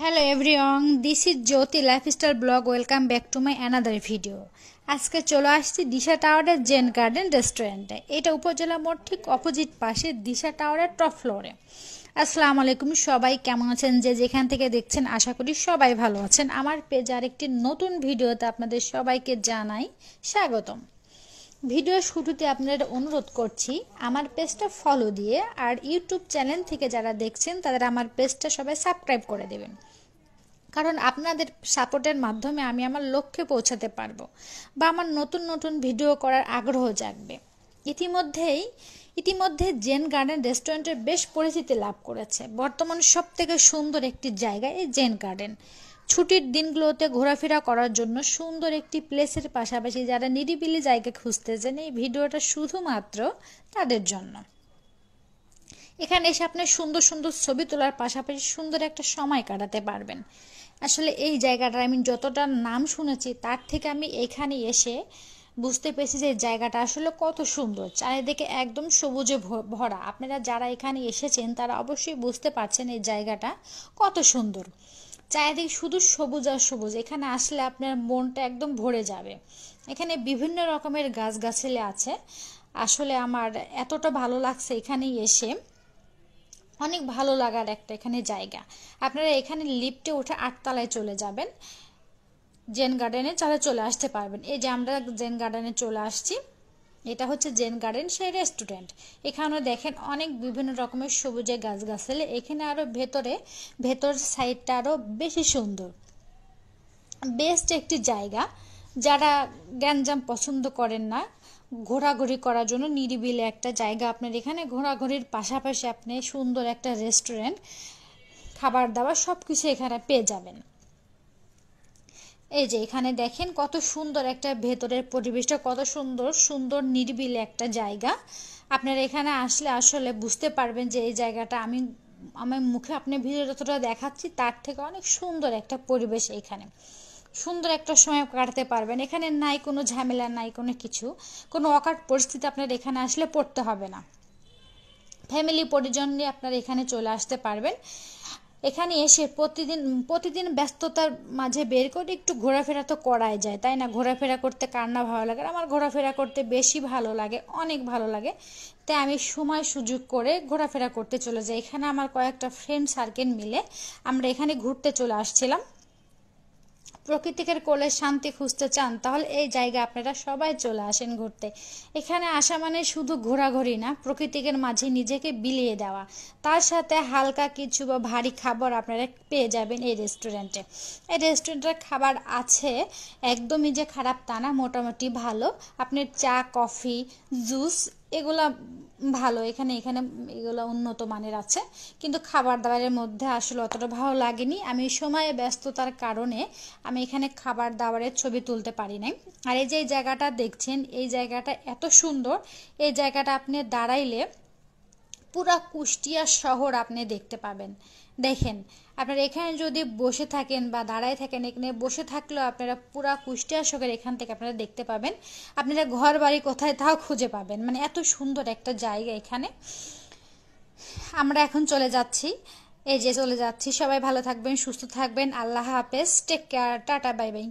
Hello everyone, this is Jyoti Lifestyle Blog. Welcome back to my another video. আজকে চলে আসছি দিশা টাওয়ারের gen garden রেস্টুরেন্টে। এটা উপজেলা মোড় ঠিক অপোজিট পাশে দিশা টাওয়ারের টপ ফ্লোরে। আসসালামু আলাইকুম, সবাই কেমন আছেন? যে যেখান থেকে দেখছেন আশা করি সবাই ভালো আছেন। আমার পেজে আরেকটি নতুন ভিডিওতে আপনাদের সবাইকে জানাই স্বাগতম। ভিডিওর শুরুতে আপনাদের অনুরোধ করছি আমার পেজটা ফলো দিয়ে, আর ইউটিউব চ্যানেল থেকে যারা দেখছেন তাদের আমার পেজটা সবাই সাবস্ক্রাইব করে দেবেন, কারণ আপনাদের সাপোর্টের মাধ্যমে আমি আমার লক্ষ্যে পৌঁছাতে পারবো বা আমার নতুন নতুন ভিডিও করার আগ্রহ জাগবে। ইতিমধ্যে জেন গার্ডেন রেস্টুরেন্টের বেশ পরিচিতি লাভ করেছে। বর্তমান সব থেকে সুন্দর একটি জায়গা এই জেন গার্ডেন। ছুটির দিনগুলোতে ঘোরাফেরা করার জন্য সুন্দর একটি প্লেসের পাশাপাশি যারা নিরিবিলি জায়গা খুঁজতেছেন, এই ভিডিওটা শুধুমাত্র তাদের জন্য। এখানে এসে আপনি সুন্দর সুন্দর ছবি তোলার পাশাপাশি সুন্দর একটা সময় কাটাতে পারবেন। আসলে এই জায়গাটার আমি যতটা নাম শুনেছি তার থেকে আমি এখানে এসে বুঝতে পেরেছি যে এই জায়গাটা আসলে কত সুন্দর। চারিদিকে একদম সবুজে ভরা। আপনারা যারা এখানে এসেছেন তারা অবশ্যই বুঝতে পারছেন এই জায়গাটা কত সুন্দর। চারিদিকে শুধু সবুজ আর সবুজ। এখানে আসলে আপনার মনটা একদম ভরে যাবে। এখানে বিভিন্ন রকমের গাছগাছালি আছে। আসলে আমার এতটা ভালো লাগছে এখানে এসে, অনেক ভালো লাগার একটা এখানে জায়গা। আপনারা এখানে লিফটে উঠে 8 তলায় চলে যাবেন, জেন গার্ডেনে চলে আসতে পারবেন। এই যে আমরা জেন গার্ডেনে চলে আসছি, এটা হচ্ছে জেন গার্ডেন সেই রেস্টুরেন্ট। এখানেও দেখেন অনেক বিভিন্ন রকমের সবুজে গাছগাছালি। এখানে আরো ভেতর সাইডটা আরো বেশি সুন্দর। বেস্ট একটি জায়গা। যারা গ্যাঞ্জাম পছন্দ করেন না, ঘোরাঘুরি করার জন্য নিরিবিলি একটা জায়গা। আপনার এখানে ঘোরাঘুরির পাশাপাশি আপনি সুন্দর একটা রেস্টুরেন্ট, খাবার দাবার সব কিছু এখানে পেয়ে যাবেন। এই যে এখানে দেখেন কত সুন্দর একটা ভেতরের পরিবেশটা, কত সুন্দর নিরিবিলি একটা জায়গা। আপনারা এখানে আসলে আসলে বুঝতে পারবেন যে এই জায়গাটা আমার মুখে আপনি ভিডিও যতটা দেখাচ্ছি তার থেকে অনেক সুন্দর একটা পরিবেশ। এখানে সুন্দর একটা সময় কাটাতে পারবেন। এখানে নাই কোনো ঝামেলা, নাই কোনো কিছু, কোনো অকাট পরিস্থিতি আপনার এখানে আসলে পড়তে হবে না। ফ্যামিলি পরিজন নিয়ে আপনারা এখানে চলে আসতে পারবেন। এখানে এসে প্রতিদিন ব্যস্ততার মাঝে বের করে একটু ঘোরাফেরা তো করাই যায়, তাই না? ঘোরাফেরা করতে কার না ভালো লাগে? আমার ঘোরাফেরা করতে বেশি ভালো লাগে, অনেক ভালো লাগে। তাই আমি সময় সুযোগ করে ঘোরাফেরা করতে চলে যাই। এখানে আমার কয়েকটা ফ্রেন্ড সার্কেল মিলে আমরা এখানে ঘুরতে চলে আসছিলাম। প্রকৃতিকের কোলে শান্তি খুঁজতে চান তাহলে এই জায়গা আপনারা সবাই চলে আসেন ঘুরতে। এখানে আসা মানে শুধু ঘোরাঘুরি না, প্রকৃতিকের মাঝে নিজেকে বিলিয়ে দেওয়া। তার সাথে হালকা কিছু বা ভারী খাবার আপনারা পেয়ে যাবেন এই রেস্টুরেন্টে। এই রেস্টুরেন্টের খাবার আছে একদমই যে খারাপ তা না, মোটামুটি ভালো। আপনি চা, কফি, জুস এগুলা ভালো। এখানে এগুলো উন্নত মানের আছে, কিন্তু খাবার দাবারের মধ্যে আসলে অতটা ভালো লাগেনি। আমি সময়ে ব্যস্ততার কারণে আমি এখানে খাবার দাবারের ছবি তুলতে পারি নাই। আর এই যে জায়গাটা দেখছেন, এই জায়গাটা এত সুন্দর। এই জায়গাটা আপনি দাঁড়াইলে পুরা কুষ্টিয়া শহর আপনি দেখতে পাবেন। দেখেন আপনারা এখানে যদি বসে থাকেন বা দাঁড়ায় থাকেন, এখানে বসে থাকলেও আপনারা পুরা কুষ্টিয়া শহর এখান থেকে আপনারা দেখতে পাবেন। আপনারা ঘর বাড়ি কোথায় তাও খুঁজে পাবেন, মানে এত সুন্দর একটা জায়গা এখানে। আমরা এখন চলে যাচ্ছি, এই যে চলে যাচ্ছি। সবাই ভালো থাকবেন, সুস্থ থাকবেন। আল্লাহ হাফেজ, take care, tata, bye by.